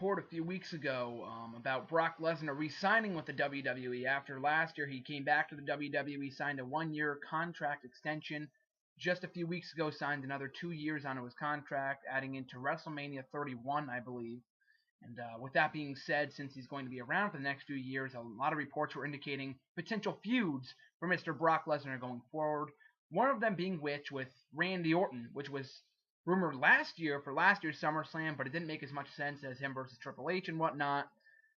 report a few weeks ago about Brock Lesnar re-signing with the WWE. After last year, he came back to the WWE, signed a 1-year contract extension. Just a few weeks ago, signed another 2 years onto his contract, adding into WrestleMania 31, I believe. And with that being said, since he's going to be around for the next few years, a lot of reports were indicating potential feuds for Mr. Brock Lesnar going forward. One of them being with Randy Orton, which was rumored last year for last year's SummerSlam, but it didn't make as much sense as him versus Triple H and whatnot.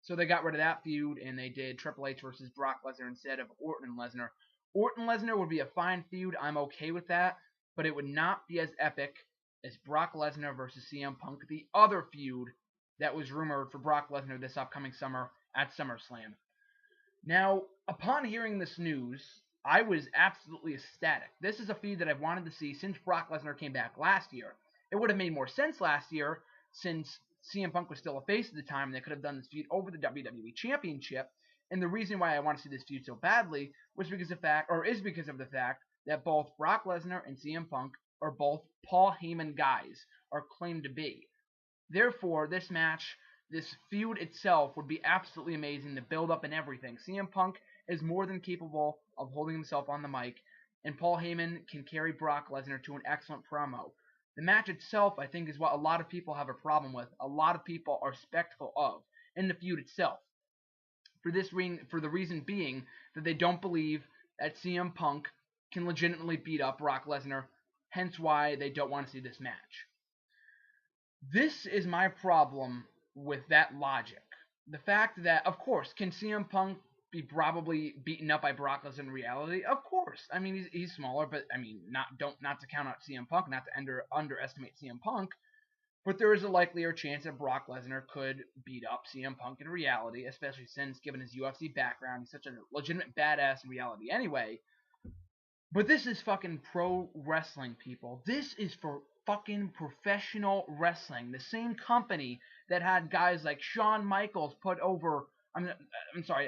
So they got rid of that feud, and they did Triple H versus Brock Lesnar instead of Orton and Lesnar. Orton Lesnar would be a fine feud. I'm okay with that, but it would not be as epic as Brock Lesnar versus CM Punk, the other feud that was rumored for Brock Lesnar this upcoming summer at SummerSlam. Now, upon hearing this news, I was absolutely ecstatic. This is a feud that I've wanted to see since Brock Lesnar came back last year. It would have made more sense last year since CM Punk was still a face at the time and they could have done this feud over the WWE Championship. And the reason why I want to see this feud so badly was because of the fact that both Brock Lesnar and CM Punk are both Paul Heyman guys, or claimed to be. Therefore, this match, this feud itself would be absolutely amazing, the build-up and everything. CM Punk is more than capable of holding himself on the mic, and Paul Heyman can carry Brock Lesnar to an excellent promo. The match itself, I think, is what a lot of people have a problem with. A lot of people are skeptical of in the feud itself. For the reason being that they don't believe that CM Punk can legitimately beat up Brock Lesnar, hence why they don't want to see this match. This is my problem with that logic. The fact that, of course, can CM Punk be probably beaten up by Brock Lesnar in reality? Of course. I mean, he's smaller, but I mean, not to count out CM Punk, not to underestimate CM Punk, but there is a likelier chance that Brock Lesnar could beat up CM Punk in reality, especially since, given his UFC background, he's such a legitimate badass in reality anyway. But this is fucking pro wrestling, people. This is for fucking professional wrestling. The same company that had guys like Shawn Michaels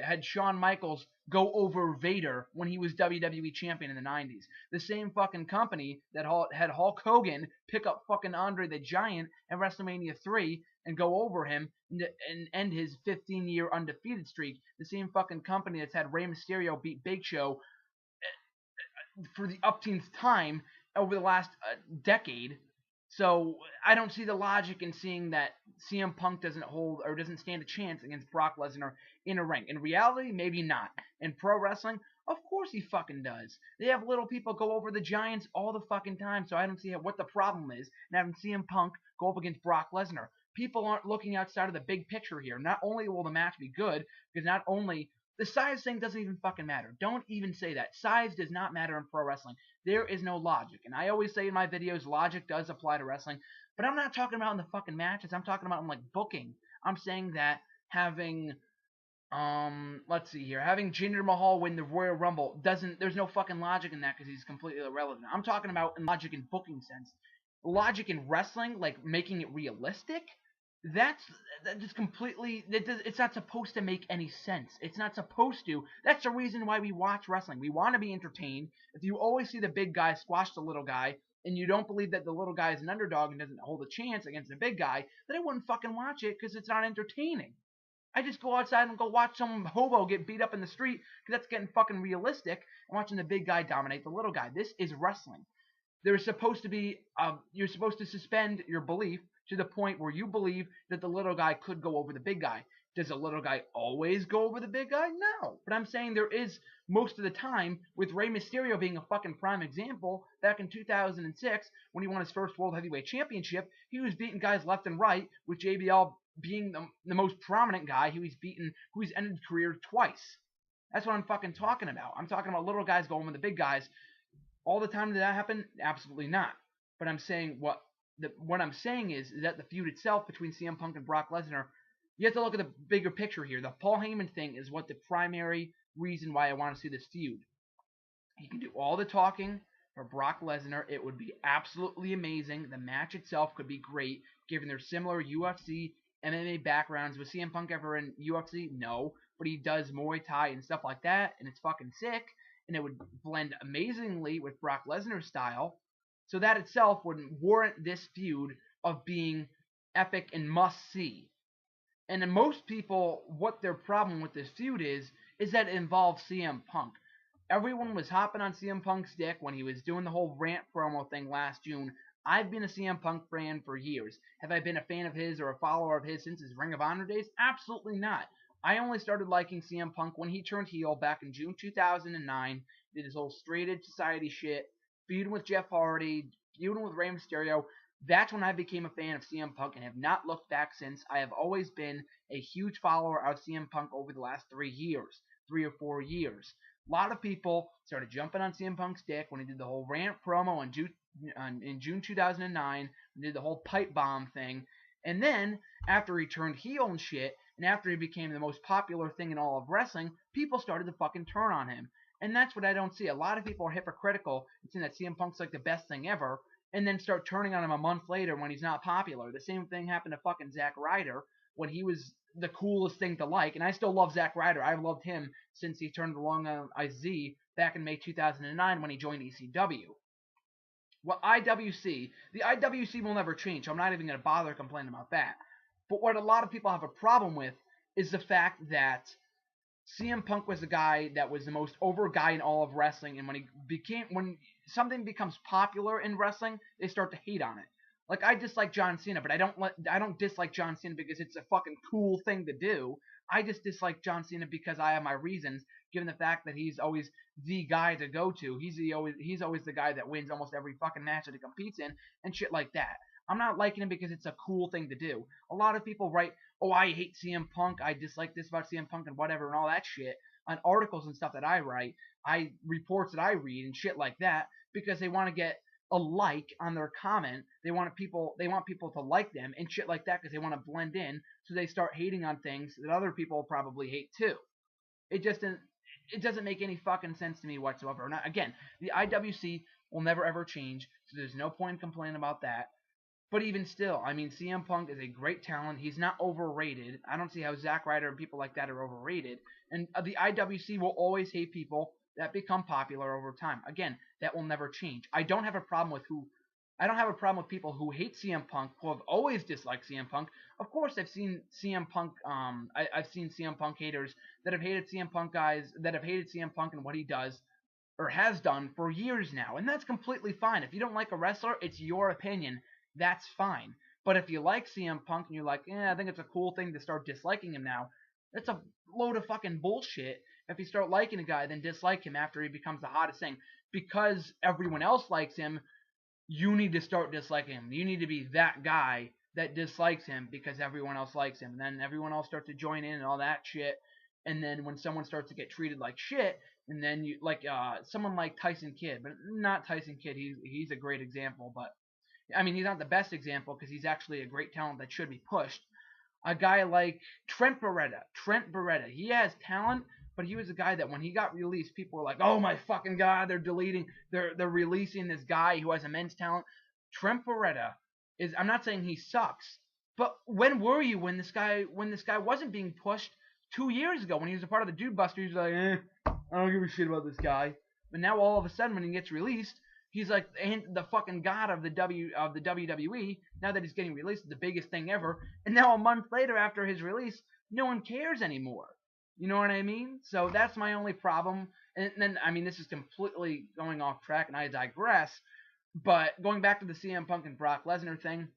had Shawn Michaels go over Vader when he was WWE champion in the 90s. The same fucking company that had Hulk Hogan pick up fucking Andre the Giant at WrestleMania 3 and go over him and end his 15-year undefeated streak. The same fucking company that's had Rey Mysterio beat Big Show for the upteenth time over the last decade. So I don't see the logic in seeing that CM Punk doesn't stand a chance against Brock Lesnar in a ring. In reality, maybe not. In pro wrestling, of course he fucking does. They have little people go over the Giants all the fucking time, so I don't see what the problem is in having CM Punk go up against Brock Lesnar. People aren't looking outside of the big picture here. Not only will the match be good, because not only the size thing doesn't even fucking matter. Don't even say that. Size does not matter in pro wrestling. There is no logic. And I always say in my videos, logic does apply to wrestling. But I'm not talking about in the fucking matches. I'm talking about in, like, booking. I'm saying that having, let's see here. Having Jinder Mahal win the Royal Rumble there's no fucking logic in that because he's completely irrelevant. I'm talking about in logic in booking sense. Logic in wrestling, like making it realistic, that's just completely, it's not supposed to make any sense. It's not supposed to. That's the reason why we watch wrestling. We want to be entertained. If you always see the big guy squash the little guy, and you don't believe that the little guy is an underdog and doesn't hold a chance against the big guy, then I wouldn't fucking watch it because it's not entertaining. I just go outside and go watch some hobo get beat up in the street because that's getting fucking realistic, and watching the big guy dominate the little guy. This is wrestling. There's supposed to be, you're supposed to suspend your belief to the point where you believe that the little guy could go over the big guy. Does the little guy always go over the big guy? No. But I'm saying there is most of the time, with Rey Mysterio being a fucking prime example, back in 2006, when he won his first World Heavyweight Championship, he was beating guys left and right, with JBL being the most prominent guy who he's ended career twice. That's what I'm fucking talking about. I'm talking about little guys going with the big guys. All the time did that happen? Absolutely not. But I'm saying what I'm saying is that the feud itself between CM Punk and Brock Lesnar, you have to look at the bigger picture here. The Paul Heyman thing is what the primary reason why I want to see this feud. He can do all the talking for Brock Lesnar. It would be absolutely amazing. The match itself could be great, given their similar UFC, MMA backgrounds. Was CM Punk ever in UFC? No. But he does Muay Thai and stuff like that, and it's fucking sick. And it would blend amazingly with Brock Lesnar's style. So that itself would warrant this feud of being epic and must-see. And then most people, what their problem with this feud is that it involves CM Punk. Everyone was hopping on CM Punk's dick when he was doing the whole rant promo thing last June. I've been a CM Punk fan for years. Have I been a fan of his or a follower of his since his Ring of Honor days? Absolutely not. I only started liking CM Punk when he turned heel back in June 2009, did his whole straight edge society shit, feuding with Jeff Hardy, feuding with Rey Mysterio. That's when I became a fan of CM Punk and have not looked back since. I have always been a huge follower of CM Punk over the last 3 years, 3 or 4 years. A lot of people started jumping on CM Punk's dick when he did the whole rant promo in June 2009, did the whole pipe bomb thing. And then, after he turned heel and shit, and after he became the most popular thing in all of wrestling, people started to fucking turn on him. And that's what I don't see. A lot of people are hypocritical and saying that CM Punk's like the best thing ever, and then start turning on him a month later when he's not popular. The same thing happened to fucking Zack Ryder when he was the coolest thing to like. And I still love Zack Ryder. I've loved him since he turned along on IZ back in May 2009 when he joined ECW. Well, the IWC will never change, so I'm not even going to bother complaining about that. But what a lot of people have a problem with is the fact that CM Punk was the guy that was the most over guy in all of wrestling, and when something becomes popular in wrestling, they start to hate on it. Like, I dislike John Cena, but I don't dislike John Cena because it's a fucking cool thing to do. I just dislike John Cena because I have my reasons, given the fact that he's always the guy to go to. He's always the guy that wins almost every fucking match that he competes in, and shit like that. I'm not liking him because it's a cool thing to do. A lot of people write, oh, I hate CM Punk, I dislike this about CM Punk and whatever and all that shit on articles and stuff that I write, reports that I read and shit like that, because they want to get a like on their comment. They want people to like them and shit like that because they want to blend in, so they start hating on things that other people probably hate too. It doesn't make any fucking sense to me whatsoever. Now, again, the IWC will never ever change, so there's no point in complaining about that. But even still, I mean, CM Punk is a great talent. He's not overrated. I don't see how Zack Ryder and people like that are overrated. And the IWC will always hate people that become popular over time. Again, that will never change. I don't have a problem with people who hate CM Punk, who have always disliked CM Punk. Of course, I've seen CM Punk. I've seen CM Punk haters that have hated CM Punk guys that have hated CM Punk and what he does or has done for years now, and that's completely fine. If you don't like a wrestler, it's your opinion. That's fine. But if you like CM Punk and you're like, I think it's a cool thing to start disliking him now, that's a load of fucking bullshit. If you start liking a guy, then dislike him after he becomes the hottest thing. Because everyone else likes him, you need to start disliking him. You need to be that guy that dislikes him because everyone else likes him. And then everyone else starts to join in and all that shit. And then when someone starts to get treated like shit, and then you like someone like Tyson Kidd, but not Tyson Kidd. He's a great example, but I mean, he's not the best example because he's actually a great talent that should be pushed. A guy like Trent Beretta, he has talent, but he was a guy that when he got released, people were like, "Oh my fucking god, they're releasing this guy who has immense talent." Trent Beretta is. I'm not saying he sucks, but when were you when this guy wasn't being pushed 2 years ago when he was a part of the Dude Buster? He was like, I don't give a shit about this guy. But now all of a sudden when he gets released, he's like the fucking god of the WWE. Now that he's getting released, the biggest thing ever. And now a month later after his release, no one cares anymore. You know what I mean? So that's my only problem. And then, I mean, this is completely going off track and I digress. But going back to the CM Punk and Brock Lesnar thing,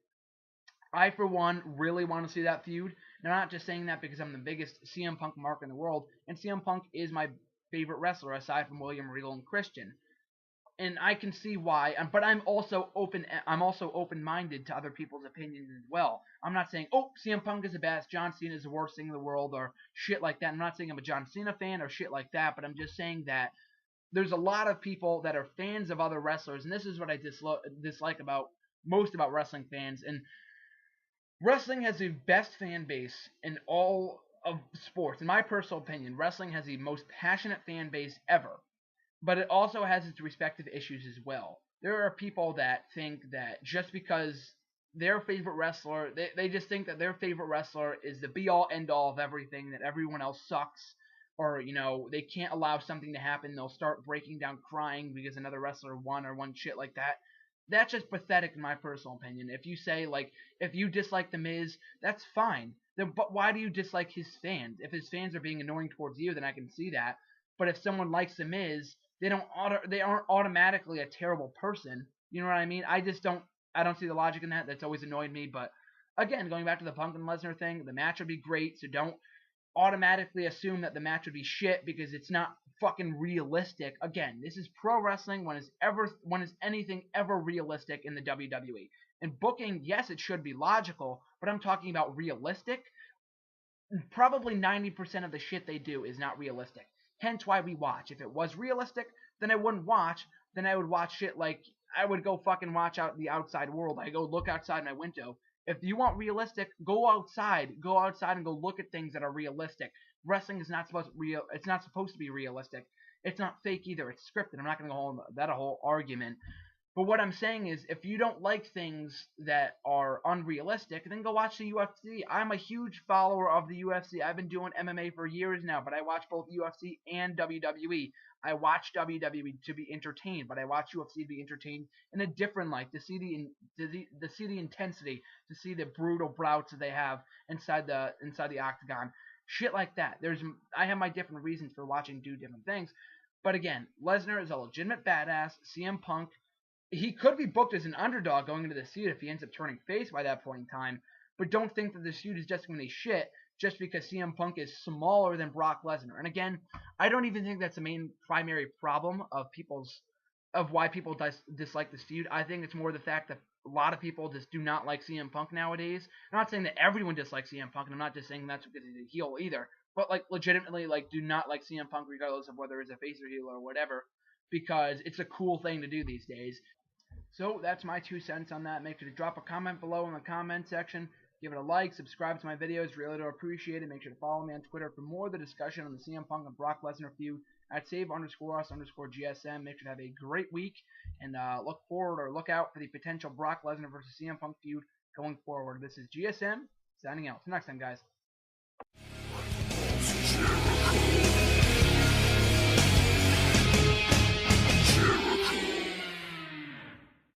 I, for one, really want to see that feud. And I'm not just saying that because I'm the biggest CM Punk mark in the world. And CM Punk is my favorite wrestler aside from William Regal and Christian. And I can see why, but I'm also open-minded to other people's opinions as well. I'm not saying, oh, CM Punk is the best, John Cena is the worst thing in the world, or shit like that. I'm not saying I'm a John Cena fan or shit like that, but I'm just saying that there's a lot of people that are fans of other wrestlers, and this is what I dislike most about wrestling fans. And wrestling has the best fan base in all of sports. In my personal opinion, wrestling has the most passionate fan base ever. But it also has its respective issues as well. There are people that think that just because their favorite wrestler, they just think that their favorite wrestler is the be-all, end-all of everything, that everyone else sucks, or, they can't allow something to happen, they'll start breaking down crying because another wrestler won or one shit like that. That's just pathetic in my personal opinion. If you say, like, if you dislike The Miz, that's fine. then but why do you dislike his fans? If his fans are being annoying towards you, then I can see that. But if someone likes The Miz, they aren't automatically a terrible person. You know what I mean? I don't see the logic in that. That's always annoyed me. But again, going back to the Punk and Lesnar thing, the match would be great, so don't automatically assume that the match would be shit because it's not fucking realistic. Again, this is pro wrestling. When is anything ever realistic in the WWE? And booking, yes, it should be logical, but I'm talking about realistic. Probably 90% of the shit they do is not realistic. Hence why we watch. If it was realistic, then I wouldn't watch. Then I would watch shit like I would go fucking watch out the outside world. I go look outside my window. If you want realistic, go outside. Go outside and go look at things that are realistic. Wrestling is not supposed to It's not supposed to be realistic. It's not fake either. It's scripted. I'm not going to go on that a whole argument. But what I'm saying is, if you don't like things that are unrealistic, then go watch the UFC. I'm a huge follower of the UFC. I've been doing MMA for years now, but I watch both UFC and WWE. I watch WWE to be entertained, but I watch UFC to be entertained in a different light, to see the intensity, to see the brutal bouts that they have inside the octagon, shit like that. I have my different reasons for watching different things, but again, Lesnar is a legitimate badass. CM Punk, he could be booked as an underdog going into the feud if he ends up turning face by that point in time. But don't think that this feud is just going to be shit just because CM Punk is smaller than Brock Lesnar. And again, I don't even think that's the main primary problem of why people dislike this feud. I think it's more the fact that a lot of people just do not like CM Punk nowadays. I'm not saying that everyone dislikes CM Punk, and I'm not just saying that's because he's a heel either. But like legitimately, like do not like CM Punk regardless of whether he's a face or heel or whatever, because it's a cool thing to do these days. So that's my 2 cents on that. Make sure to drop a comment below in the comment section. Give it a like, subscribe to my videos, really do appreciate it. Make sure to follow me on Twitter for more of the discussion on the CM Punk and Brock Lesnar feud at SAVE US GSM. Make sure to have a great week and look out for the potential Brock Lesnar versus CM Punk feud going forward. This is GSM signing out. Till next time, guys.